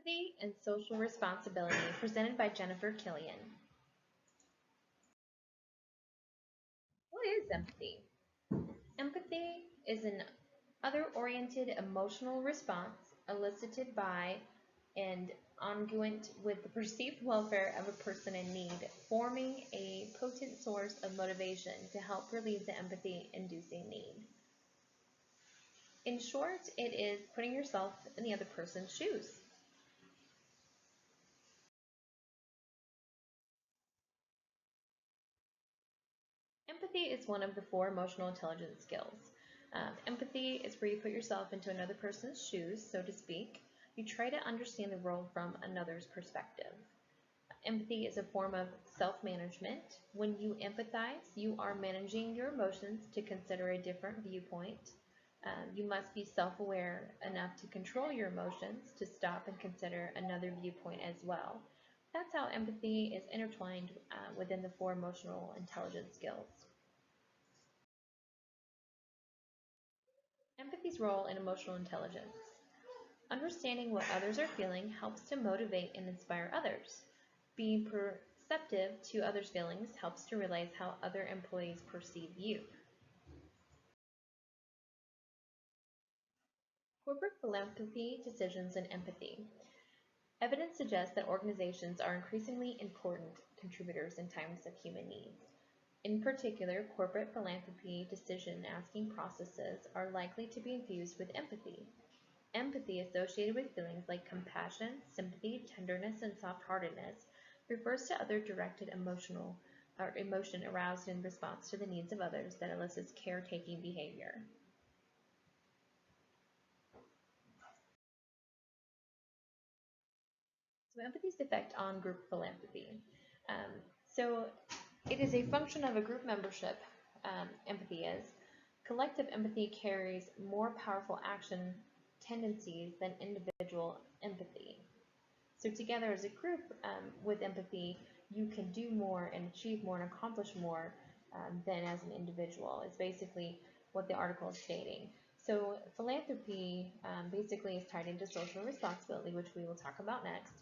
Empathy and Social Responsibility, presented by Jennifer Killion. What is empathy? Empathy is an other-oriented emotional response elicited by and congruent with the perceived welfare of a person in need, forming a potent source of motivation to help relieve the empathy-inducing need. In short, it is putting yourself in the other person's shoes. Empathy is one of the four emotional intelligence skills. Empathy is where you put yourself into another person's shoes, so to speak. You try to understand the world from another's perspective. Empathy is a form of self-management. When you empathize, you are managing your emotions to consider a different viewpoint. You must be self-aware enough to control your emotions, to stop and consider another viewpoint as well. That's how empathy is intertwined within the four emotional intelligence skills. Empathy's role in emotional intelligence. Understanding what others are feeling helps to motivate and inspire others. Being perceptive to others' feelings helps to realize how other employees perceive you. Corporate philanthropy, decisions, and empathy. Evidence suggests that organizations are increasingly important contributors in times of human needs. In particular, corporate philanthropy decision-asking processes are likely to be infused with empathy. Empathy, associated with feelings like compassion, sympathy, tenderness, and soft-heartedness, refers to other directed emotion aroused in response to the needs of others that elicits caretaking behavior. So empathy's effect on group philanthropy. Um, so it is a function of a group membership, empathy is. Collective empathy carries more powerful action tendencies than individual empathy. So together as a group with empathy, you can do more and achieve more and accomplish more than as an individual. It's basically what the article is stating. So philanthropy basically is tied into social responsibility, which we will talk about next.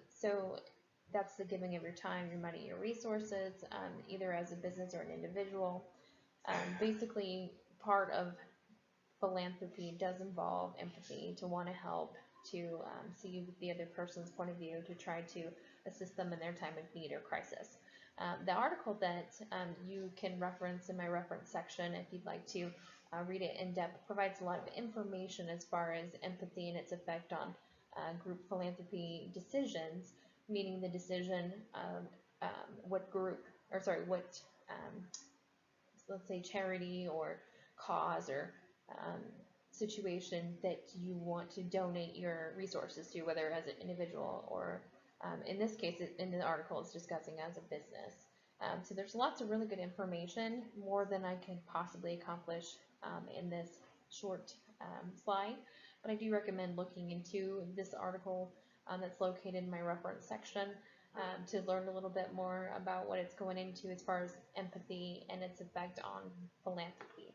So that's the giving of your time, your money, your resources, either as a business or an individual. Basically, part of philanthropy does involve empathy, to want to help, to see the other person's point of view, to try to assist them in their time of need or crisis. The article that you can reference in my reference section, if you'd like to read it in depth, provides a lot of information as far as empathy and its effect on group philanthropy decisions, meaning the decision of what group, or sorry, what, let's say, charity or cause or situation that you want to donate your resources to, whether as an individual or in this case, in the article, it's discussing as a business. So there's lots of really good information, more than I can possibly accomplish in this short slide, but I do recommend looking into this article that's located in my reference section to learn a little bit more about what it's going into as far as empathy and its effect on philanthropy.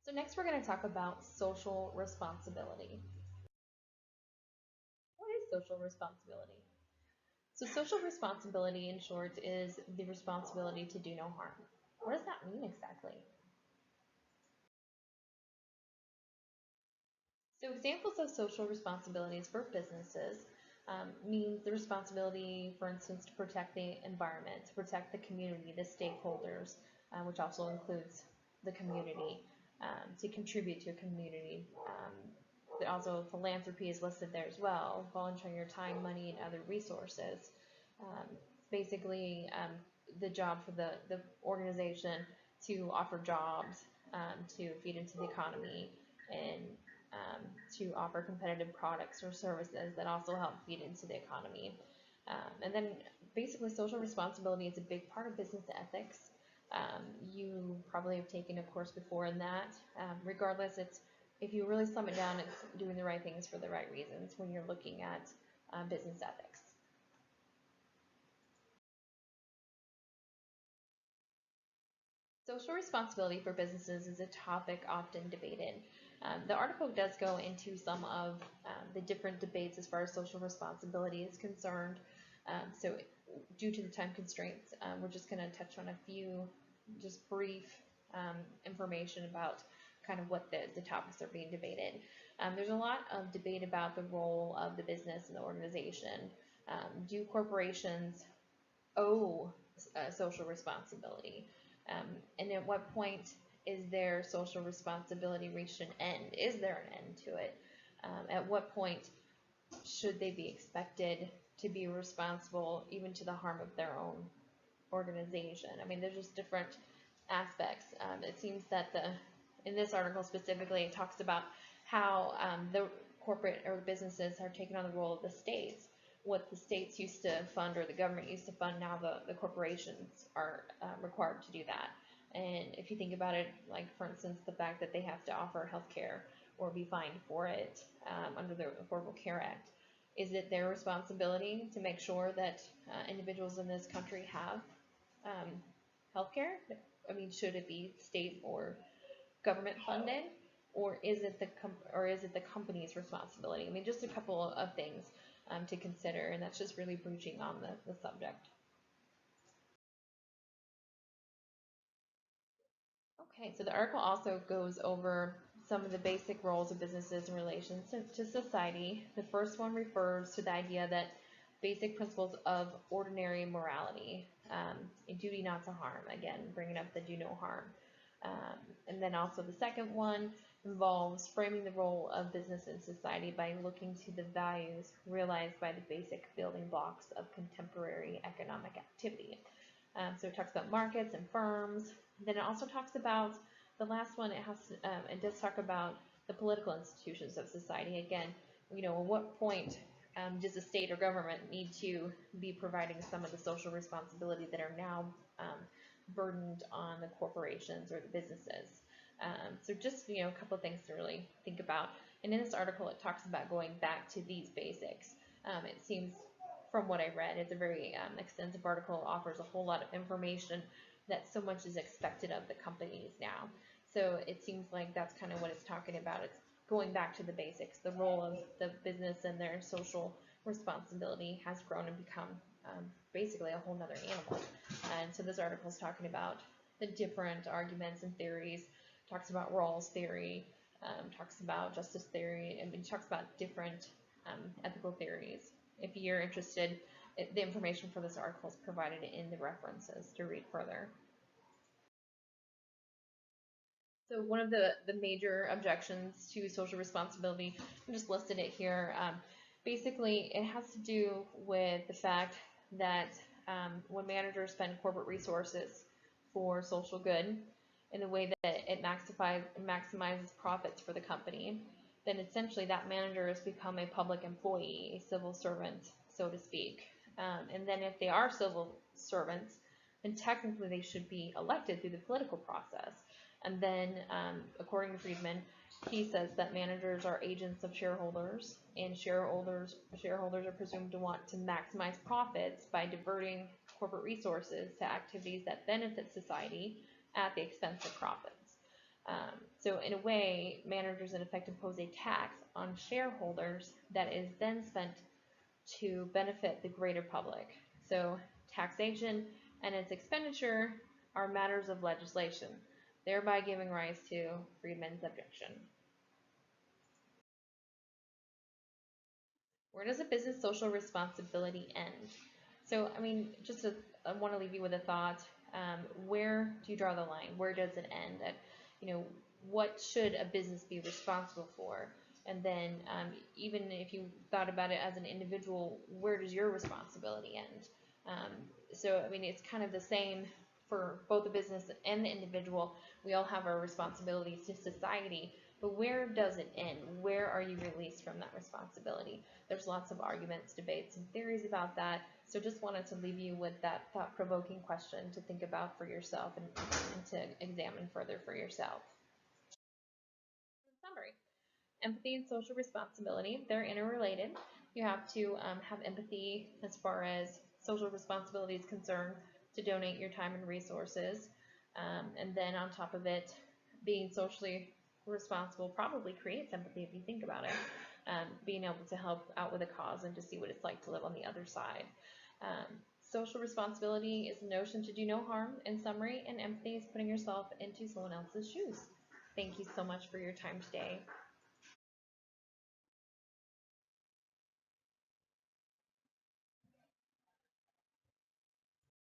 So next we're going to talk about social responsibility. What is social responsibility? So social responsibility, in short, is the responsibility to do no harm. What does that mean exactly? So examples of social responsibilities for businesses means the responsibility, for instance, to protect the environment, to protect the community, the stakeholders, which also includes the community, to contribute to a community. But also philanthropy is listed there as well, volunteering your time, money, and other resources. It's basically the job for the organization to offer jobs, to feed into the economy, and to offer competitive products or services that also help feed into the economy. And then basically social responsibility is a big part of business ethics. You probably have taken a course before in that. Regardless, it's, if you really sum it down, it's doing the right things for the right reasons when you're looking at business ethics. Social responsibility for businesses is a topic often debated. The article does go into some of the different debates as far as social responsibility is concerned. So due to the time constraints, we're just going to touch on a few just brief information about kind of what the topics are being debated. There's a lot of debate about the role of the business and the organization. Do corporations owe social responsibility? And at what point is their social responsibility reached an end? Is there an end to it? At what point should they be expected to be responsible even to the harm of their own organization? I mean, there's just different aspects. It seems that in this article specifically, it talks about how the corporate or the businesses are taking on the role of the states. What the states used to fund or the government used to fund, now the corporations are required to do that. And if you think about it, like for instance, the fact that they have to offer health care or be fined for it under the Affordable Care Act, is it their responsibility to make sure that individuals in this country have health care? I mean, should it be state or government funded, or is it the company's responsibility? I mean, just a couple of things to consider, and that's just really breaching on the subject. Okay, so the article also goes over some of the basic roles of businesses in relation to society. The first one refers to the idea that basic principles of ordinary morality, a duty not to harm, again, bringing up the do no harm. And then also the second one involves framing the role of business in society by looking to the values realized by the basic building blocks of contemporary economic activity. So it talks about markets and firms. Then it also talks about the last one. It does talk about the political institutions of society. Again, at what point does the state or government need to be providing some of the social responsibility that are now burdened on the corporations or the businesses? So just a couple of things to really think about. And in this article, it talks about going back to these basics. It seems, from what I read, it's a very extensive article, offers a whole lot of information that so much is expected of the companies now. So it seems like that's kind of what it's talking about. It's going back to the basics. The role of the business and their social responsibility has grown and become basically a whole nother animal. And so this article is talking about the different arguments and theories, talks about Rawls theory, talks about justice theory, and talks about different ethical theories. If you're interested, the information for this article is provided in the references to read further. So one of the major objections to social responsibility, I just listed it here. Basically, it has to do with the fact that when managers spend corporate resources for social good in the way that it maximizes profits for the company, then essentially that manager has become a public employee, a civil servant, so to speak. And then if they are civil servants, then technically they should be elected through the political process. And then, according to Friedman, he says that managers are agents of shareholders, and shareholders are presumed to want to maximize profits by diverting corporate resources to activities that benefit society at the expense of profits. So in a way, managers in effect impose a tax on shareholders that is then spent to benefit the greater public. So taxation and its expenditure are matters of legislation, thereby giving rise to Friedman's objection. Where does a business social responsibility end? So, I mean, I want to leave you with a thought. Where do you draw the line? Where does it end? What should a business be responsible for? And then even if you thought about it as an individual, where does your responsibility end? So, I mean, it's kind of the same for both the business and the individual. We all have our responsibilities to society, but where does it end? Where are you released from that responsibility? There's lots of arguments, debates, and theories about that. So just wanted to leave you with that thought-provoking question to think about for yourself and to examine further for yourself. Summary. Empathy and social responsibility, they're interrelated. You have to have empathy as far as social responsibility is concerned, to donate your time and resources. And then on top of it, being socially responsible probably creates empathy if you think about it. Being able to help out with a cause and to see what it's like to live on the other side. Social responsibility is the notion to do no harm, in summary, and empathy is putting yourself into someone else's shoes. Thank you so much for your time today.